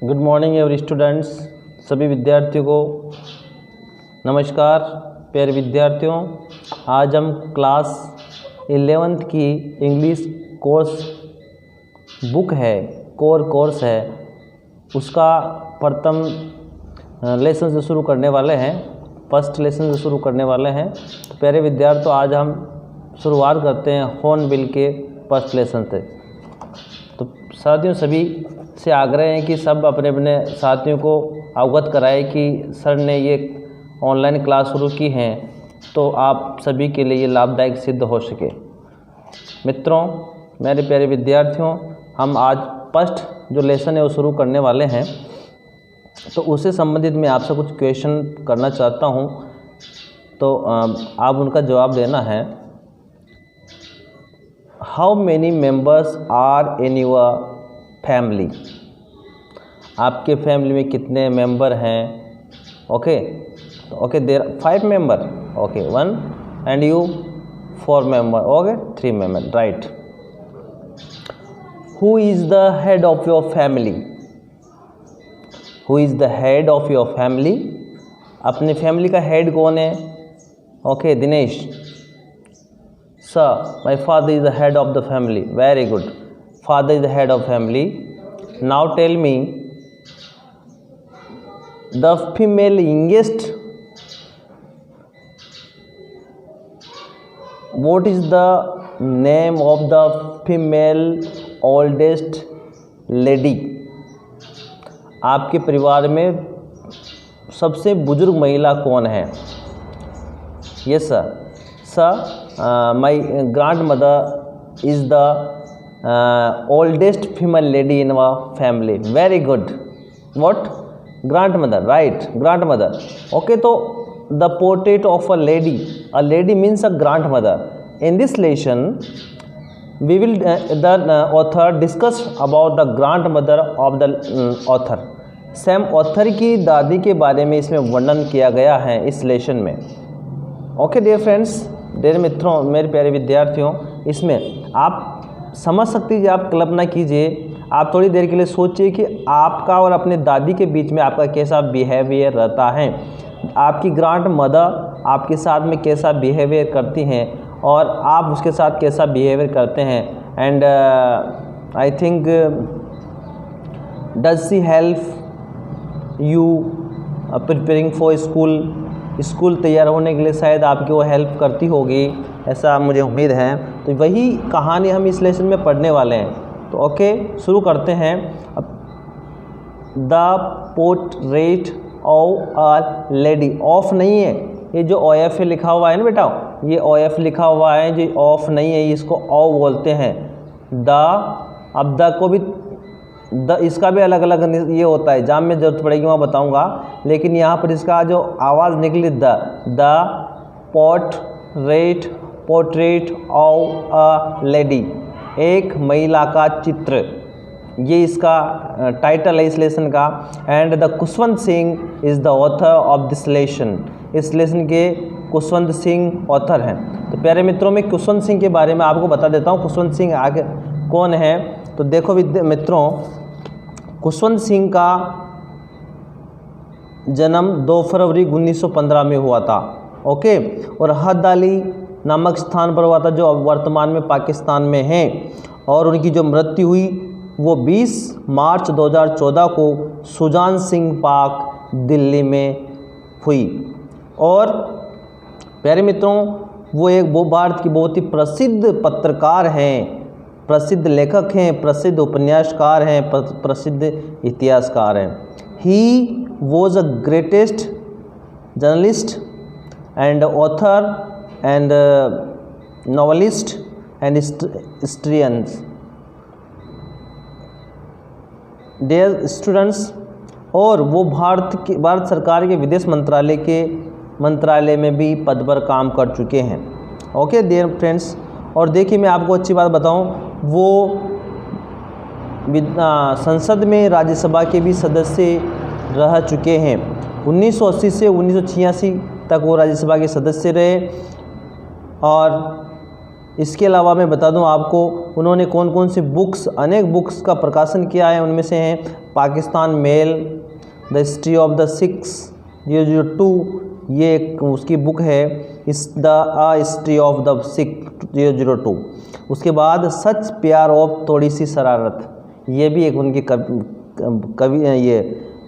Good morning every students. सभी विद्यार्थियों को नमस्कार। प्यारे विद्यार्थियों, आज हम क्लास 11th की इंग्लिश कोर्स बुक है, कोर कोर्स है, उसका प्रथम लेसन से शुरू करने वाले हैं, फर्स्ट लेसन से शुरू करने वाले हैं। तो प्यारे विद्यार्थियों, आज हम शुरुआत करते हैं हॉर्नबिल के फर्स्ट लेसन से। तो साथियों, सभी से आग्रह है कि सब अपने अपने साथियों को अवगत कराएं कि सर ने ये ऑनलाइन क्लास शुरू की हैं, तो आप सभी के लिए ये लाभदायक सिद्ध हो सके। मित्रों, मेरे प्यारे विद्यार्थियों, हम आज फर्स्ट जो लेसन है वो शुरू करने वाले हैं। तो उससे संबंधित मैं आपसे कुछ क्वेश्चन करना चाहता हूँ, तो आप उनका जवाब देना है। How many members are in your family? आपके फैमिली में कितने मेंबर हैं? Okay there 5 member, okay 1 and you 4 member, okay 3 member, right. Who is the head of your family? Who is the head of your family? अपने family का head कौन है? Okay Dinesh. Sir, my father is the head of the family. Very good, father is the head of family. Now tell me, the female youngest, what is the name of the female oldest lady? आपके परिवार में सबसे बुजुर्ग महिला कौन है? Yes sir. Sir, my grandmother is the oldest female lady in our family. Very good. What? Grandmother, right? Grandmother. Okay, so the portrait of a lady. A lady means a grandmother. In this lesson, we will the author discuss about the grandmother of the author. Sam author की दादी के बारे में इसमें वर्णन किया गया है इस लेसन में। ओके डियर फ्रेंड्स, डियर मित्रों, मेरे प्यारे विद्यार्थियों, इसमें आप समझ सकते हैं। आप कल्पना कीजिए, आप थोड़ी देर के लिए सोचिए कि आपका और अपने दादी के बीच में आपका कैसा बिहेवियर रहता है। आपकी ग्रैंड मदर आपके साथ में कैसा बिहेवियर करती हैं और आप उसके साथ कैसा बिहेवियर करते हैं। And I think does she help you preparing for school तैयार होने के लिए शायद आपकी वो हेल्प करती होगी, ऐसा मुझे उम्मीद है। तो वही कहानी हम इस लेसन में पढ़ने वाले हैं। तो ओके, शुरू करते हैं। The portrait of a lady. Of नहीं है, ये जो OF लिखा हुआ है ना बेटा, ये OF लिखा हुआ है, जो ऑफ नहीं है, इसको औ बोलते हैं। द, अब द को भी इसका भी अलग अलग ये होता है, जहाँ में जरूरत पड़ेगी वहाँ बताऊँगा, लेकिन यहाँ पर इसका जो आवाज़ निकली the portrait of a lady, एक महिला का चित्र, ये इसका टाइटल है इस लेसन का। And the Khushwant Singh is the author of this lesson. इस लेसन के खुशवंत सिंह ऑथर हैं। तो प्यारे मित्रों, मैं खुशवंत सिंह के बारे में आपको बता देता हूँ। खुशवंत सिंह आगे कौन है? तो देखो मित्रों, खुशवंत सिंह का जन्म 2 फरवरी 1915 में हुआ था। ओके, और हदाली नामक स्थान पर हुआ था, जो वर्तमान में पाकिस्तान में है। और उनकी जो मृत्यु हुई वो 20 मार्च 2014 को सुजान सिंह पार्क, दिल्ली में हुई। और प्यारे मित्रों, वो भारत की बहुत ही प्रसिद्ध पत्रकार हैं, प्रसिद्ध लेखक हैं, प्रसिद्ध उपन्यासकार हैं, प्रसिद्ध इतिहासकार हैं। He was a greatest journalist and author and novelist and historians. Dear students, और वो भारत सरकार के विदेश मंत्रालय में भी पद पर काम कर चुके हैं। ओके डियर फ्रेंड्स, और देखिए मैं आपको अच्छी बात बताऊं, वो संसद में राज्यसभा के भी सदस्य रह चुके हैं। 1980 से 1986 तक वो राज्यसभा के सदस्य रहे। और इसके अलावा मैं बता दूं आपको उन्होंने कौन कौन सी बुक्स, अनेक बुक्स का प्रकाशन किया है। उनमें से हैं Pakistan mail, the history of the Sikhs 002, ये एक उसकी बुक है, इस the history of the Sikh 002। उसके बाद सच प्यार ऑफ थोड़ी सी शरारत, ये भी एक उनकी कवि ये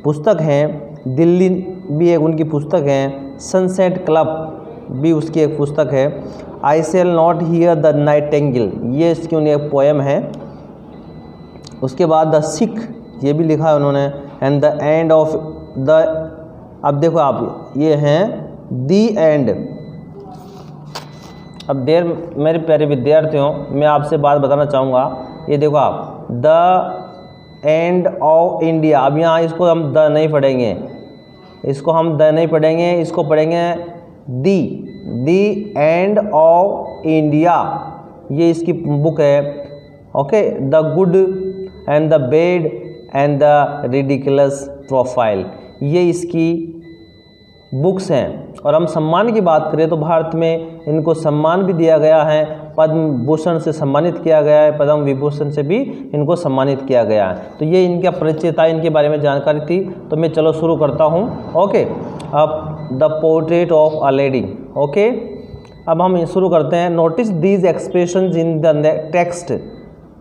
पुस्तक है। दिल्ली भी एक उनकी पुस्तक है। सनसेट क्लब भी उसकी एक पुस्तक है। I shall not hear the nightingale, ये इसकी उनकी एक पोएम है। उसके बाद द सिख, ये भी लिखा है उन्होंने। And the end of the, अब देखो आप, ये हैं दी एंड। अब देर मेरे प्यारे विद्यार्थियों, मैं आपसे बात बताना चाहूँगा, ये देखो आप, द एंड ऑफ इंडिया। अब यहाँ इसको हम द नहीं पढ़ेंगे, इसको हम द नहीं पढ़ेंगे, इसको पढ़ेंगे दी एंड ऑफ इंडिया, ये इसकी बुक है। Okay, the good and the bad and the ridiculous profile, ये इसकी बुक्स हैं। और हम सम्मान की बात करें तो भारत में इनको सम्मान भी दिया गया है, पद्म भूषण से सम्मानित किया गया है, पद्म विभूषण से भी इनको सम्मानित किया गया है। तो ये इनका परिचय था, इनके बारे में जानकारी थी। तो मैं चलो शुरू करता हूँ। ओके, अब the portrait of a lady. Okay, अब हम शुरू करते हैं। Notice these expressions in the text.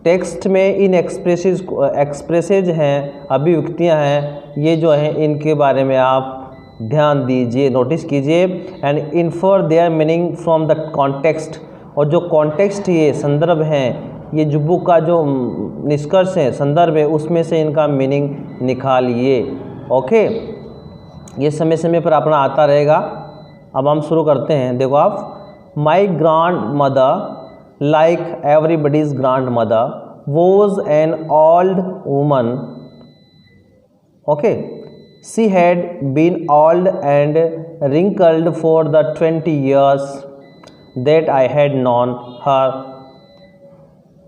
Text में इन एक्सप्रेसेज हैं, अभिव्यक्तियाँ हैं, ये जो हैं इनके बारे में आप ध्यान दीजिए, नोटिस कीजिए। And infer their meaning from the context, और जो कॉन्टेक्स्ट, ये संदर्भ हैं, ये जो बुक का जो निष्कर्ष है, संदर्भ है, उसमें से इनका मीनिंग निकालिए। ओके, ये समय समय पर अपना आता रहेगा। अब हम शुरू करते हैं। देखो आप, my grand mother like everybody's grand mother was an old woman. Okay, she had been old and wrinkled for the 20 years that I had known her.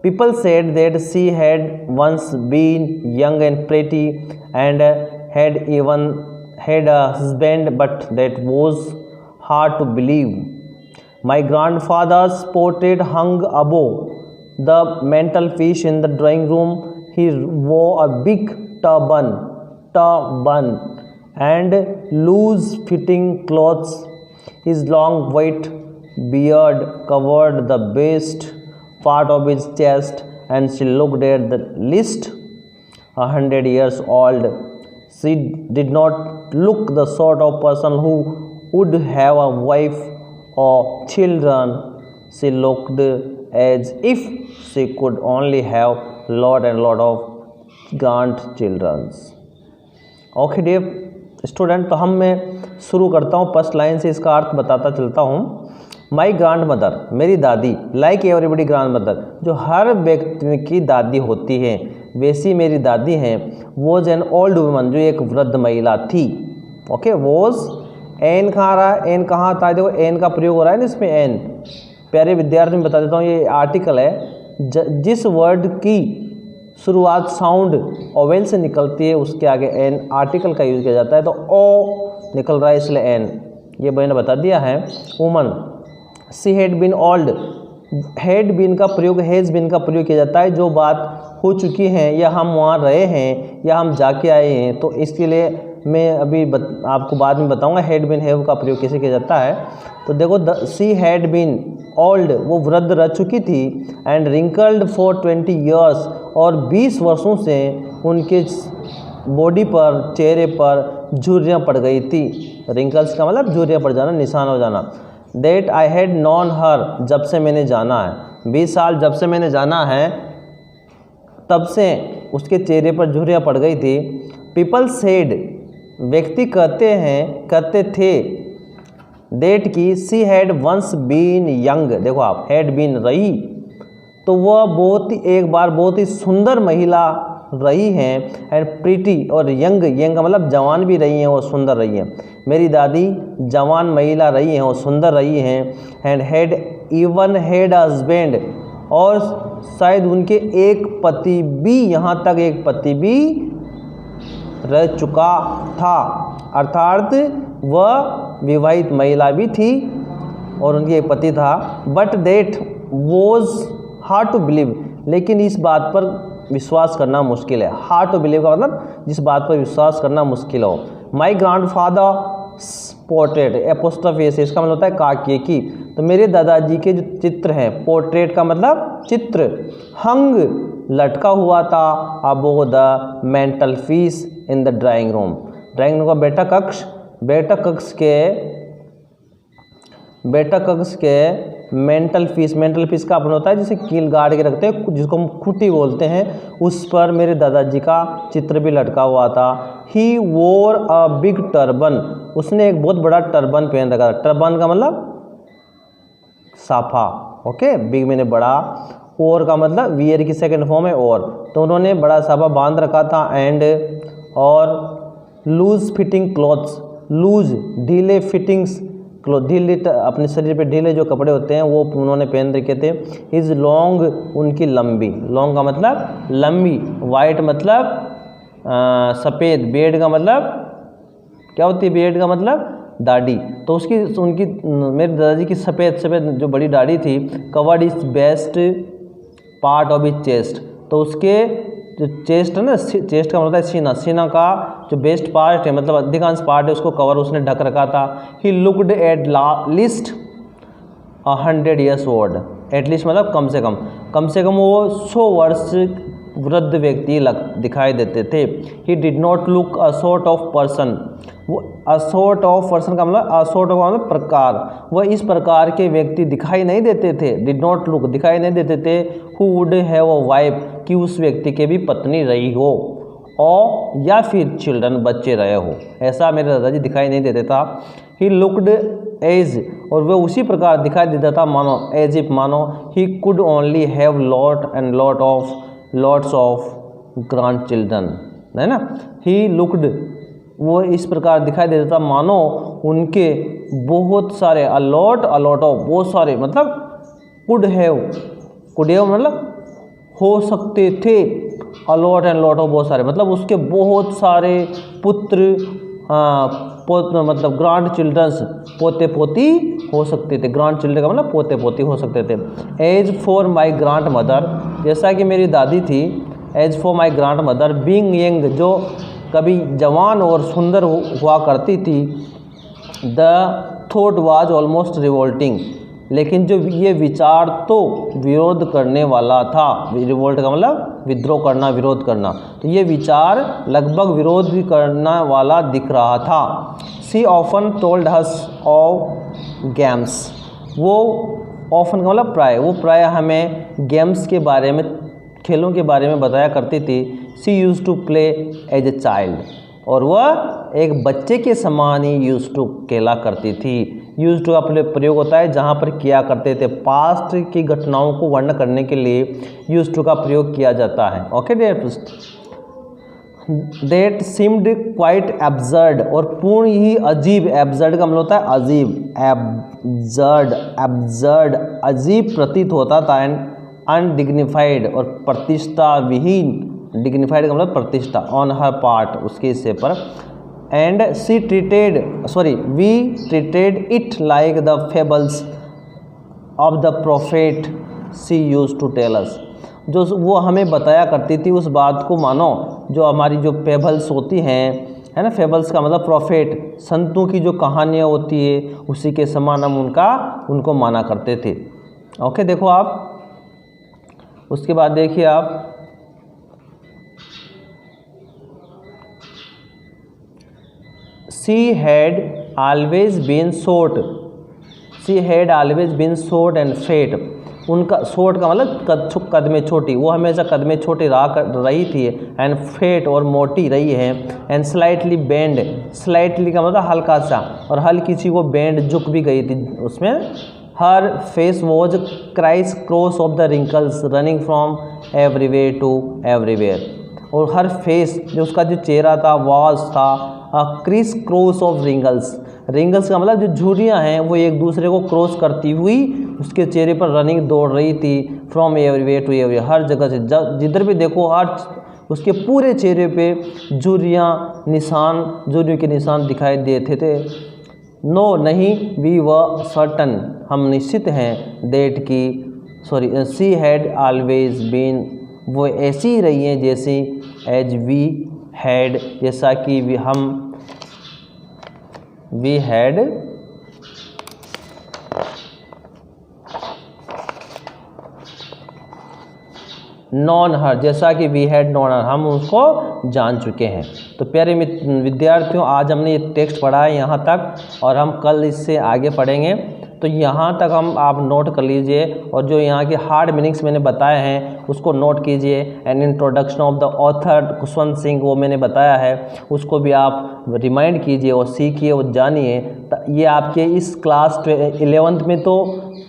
People said that she had once been young and pretty and had even had a husband, but that was hard to believe. My grandfather's portrait hung above the mantelpiece in the drawing room. He wore a big turban and loose fitting clothes. His long white beard covered the best part of his chest, and she looked at least 100 years old. She did not look the sort of person who would have a wife or children. She looked as if she could only have lot and lot of grandchildren. Okay dear student, तो मैं शुरू करता हूँ first line से, इसका अर्थ बताता चलता हूँ। माई ग्रांड मदर, मेरी दादी, लाइक एवरीबडी ग्रांड मदर, जो हर व्यक्ति की दादी होती है वैसी मेरी दादी हैं। वॉज एन ओल्ड वुमन, जो एक वृद्ध महिला थी। ओके, वॉज, एन कहाँ रहा है, एन कहाँ था, देखो एन का प्रयोग हो रहा है ना इसमें। एन, प्यारे विद्यार्थी में बता देता हूँ, ये आर्टिकल है। जिस वर्ड की शुरुआत साउंड ओवेल से निकलती है उसके आगे एन आर्टिकल का यूज किया जाता है। तो ओ निकल रहा है इसलिए एन, ये मैंने बता दिया है। Woman, she had been old, had been का प्रयोग, हैज़ बीन का प्रयोग किया जाता है जो बात हो चुकी है, या हम वहाँ रहे हैं, या हम जाके आए हैं। तो इसके लिए मैं अभी आपको बाद में बताऊंगा हैड बीन हैव का प्रयोग कैसे किया जाता है। तो देखो, सी हैड बीन ओल्ड, वो वृद्ध रह चुकी थी। एंड रिंकल्ड फॉर 20 ईयर्स, और 20 वर्षों से उनके बॉडी पर, चेहरे पर झुर्रियाँ पड़ गई थी। रिंकल्स का मतलब झुर्रियाँ पड़ जाना, निशान हो जाना। दैट आई हैड नॉन हर, जब से मैंने जाना है, 20 साल जब से मैंने जाना है तब से उसके चेहरे पर झुर्रियाँ पड़ गई थी। पीपल सेड, व्यक्ति कहते थे, डेट की, she had once been young, देखो आप, हैड बीन रही, तो वह एक बार बहुत ही सुंदर महिला रही हैं। एंड प्रीटी, और यंग, यंग का मतलब जवान भी रही हैं, वो सुंदर रही हैं। मेरी दादी जवान महिला रही हैं, वो सुंदर रही हैं। And had even had husband, और शायद उनके एक पति भी, यहाँ तक एक पति भी रह चुका था, अर्थात वह विवाहित महिला भी थी और उनकी एक पति था। But that was hard to believe, लेकिन इस बात पर विश्वास करना मुश्किल है। हार्ड टू बिलीव का मतलब जिस बात पर विश्वास करना मुश्किल हो। माई ग्रांड फादर पोर्ट्रेट एपोस्ट्रोफी से, इसका मतलब होता है काके की। तो मेरे दादाजी के जो चित्र हैं, पोर्ट्रेट का मतलब चित्र, हंग लटका हुआ था above the mental peace in the drawing room. Drawing room का बैठक कक्ष के मेंटल पीस का अपना होता है जिसे कील गाड़ के रखते हैं, जिसको हम खुटी बोलते हैं, उस पर मेरे दादाजी का चित्र भी लटका हुआ था। ही वोर अ बिग टर्बन, उसने एक बहुत बड़ा टर्बन पहन रखा था। टर्बन का मतलब साफा, ओके, बिग मैंने बड़ा, और का मतलब वियर की सेकंड फॉर्म है और, तो उन्होंने बड़ा साफा बांध रखा था। एंड और लूज फिटिंग क्लॉथ्स, लूज ढीले फिटिंग्स ढीले अपने शरीर पे ढीले जो कपड़े होते हैं वो उन्होंने पहन रखे थे। इज लॉन्ग, उनकी लंबी, लॉन्ग का मतलब लंबी, वाइट मतलब सफ़ेद, बियर्ड का मतलब क्या होती है, बियर्ड का मतलब दाढ़ी, तो उनकी मेरे दादाजी की सफ़ेद जो बड़ी दाढ़ी थी, covered is best part of is chest, तो उसके जो चेस्ट है ना, चेस्ट का मतलब है सीना का जो बेस्ट पार्ट है, मतलब अधिकांश पार्ट है, उसको कवर उसने ढक रखा था। He looked at least 100 years old, at least मतलब कम से कम वो 100 वर्ष वृद्ध व्यक्ति दिखाई देते थे। He did not look a sort of person, वो अ सॉर्ट ऑफ पर्सन का मतलब असॉर्ट ऑफ मतलब प्रकार, वह इस प्रकार के व्यक्ति दिखाई नहीं देते थे। डिड नॉट लुक दिखाई नहीं देते थे। Who would have a wife, कि उस व्यक्ति के भी पत्नी रही हो, और या फिर चिल्ड्रन बच्चे रहे हो, ऐसा मेरे दादाजी दिखाई नहीं देते था। ही लुक्ड एज, और वह उसी प्रकार दिखाई देता था मानो एज इफ मानो he could only have lots of grand children, है ना। ही लुक्ड, वो इस प्रकार दिखाई देता था मानो उनके बहुत सारे, अलॉट ऑफ बहुत सारे, मतलब कुड हैव मतलब हो सकते थे, अलॉट एंड लॉट ऑफ बहुत सारे, मतलब उसके बहुत सारे पुत्र मतलब ग्रैंड चिल्ड्रंस, पोते पोती हो सकते थे। ग्रैंड चिल्ड्रन का मतलब पोते पोती हो सकते थे। As for my grandmother, जैसा कि मेरी दादी थी, as for my grandmother being young, जो कभी जवान और सुंदर हुआ करती थी, the thought was almost revolting, लेकिन जो ये विचार तो विरोध करने वाला था। रिवोल्ट का मतलब विद्रोह करना, विरोध करना, तो ये विचार लगभग विरोध करने वाला दिख रहा था। She often told us of games, वो ऑफन का मतलब प्राय, वो प्राय हमें गेम्स के बारे में, खेलों के बारे में बताया करती थी। She used to play as a child, और वह एक बच्चे के समान ही यूज टू खेला करती थी। यूज टू का प्रयोग होता है जहाँ पर किया करते थे, पास्ट की घटनाओं को वर्णन करने के लिए यूज टू का प्रयोग किया जाता है। Okay dear, that seemed quite absurd, और पूर्ण ही अजीब, एब्जर्ड का मतलब होता है अजीब, एब्जर्ड अजीब प्रतीत होता था। एंड अनडिग्निफाइड, और प्रतिष्ठा विहीन, डिग्निफाइड का मतलब प्रतिष्ठा, ऑन हर पार्ट, उसके हिस्से पर। And we treated it like the fables of the prophet she used to tell us, जो वो हमें बताया करती थी उस बात को मानो, जो हमारी जो फेबल्स होती हैं, है ना, फेबल्स का मतलब प्रोफेट, संतों की जो कहानियाँ होती है, उसी के समान हम उनको माना करते थे। ओके, देखो आप, उसके बाद देखिए आप, She had always been short and fat, उनका short का मतलब कद में छोटी, वो हमेशा कद में छोटी रही थी। एंड fat और मोटी रही है। एंड slightly bend, slightly का मतलब हल्का सा, और हल्की सी वो bend झुक भी गई थी उसमें। Her face was criss cross of the wrinkles running from everywhere to everywhere, और हर फेस जो उसका जो चेहरा था, वाज था क्रिस क्रॉस ऑफ रिंगल्स का मतलब जो झुर्रियाँ हैं वो एक दूसरे को क्रॉस करती हुई उसके चेहरे पर रनिंग दौड़ रही थी। फ्रॉम एवरीवेयर टू एवरीवेयर, हर जगह से जिधर भी देखो, हर उसके पूरे चेहरे पे झुर्रियों के निशान दिखाई देते थे। नो नहीं, वी व सर्टन, हम निश्चित हैं, डेट की sorry she had always been, वो ऐसी ही रही हैं जैसे एज वी हैड, जैसा कि वी हैड नॉन हर, जैसा कि वी हैड नॉन हर, हम उसको जान चुके हैं। तो प्यारे विद्यार्थियों, आज हमने ये टेक्स्ट पढ़ा है यहाँ तक और हम कल इससे आगे पढ़ेंगे। तो यहाँ तक आप नोट कर लीजिए और जो यहाँ के हार्ड मीनिंग्स मैंने बताए हैं उसको नोट कीजिए। And introduction of the author Khushwant Singh, वो मैंने बताया है, उसको भी आप रिमाइंड कीजिए और सीखिए और जानिए। ये आपके इस क्लास 11th में तो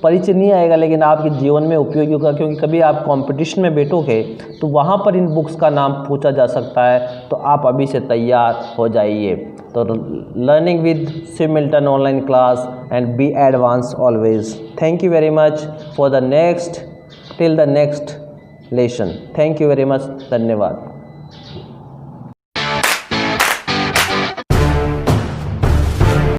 परिचय नहीं आएगा, लेकिन आपके जीवन में उपयोगी होगा, क्योंकि कभी आप कंपटीशन में बैठोगे तो वहाँ पर इन बुक्स का नाम पूछा जा सकता है। तो आप अभी से तैयार हो जाइए। तो learning with Shiv Milton online class and be advance always. Thank you very much for the next till the next lesson. Thank you very much, धन्यवाद।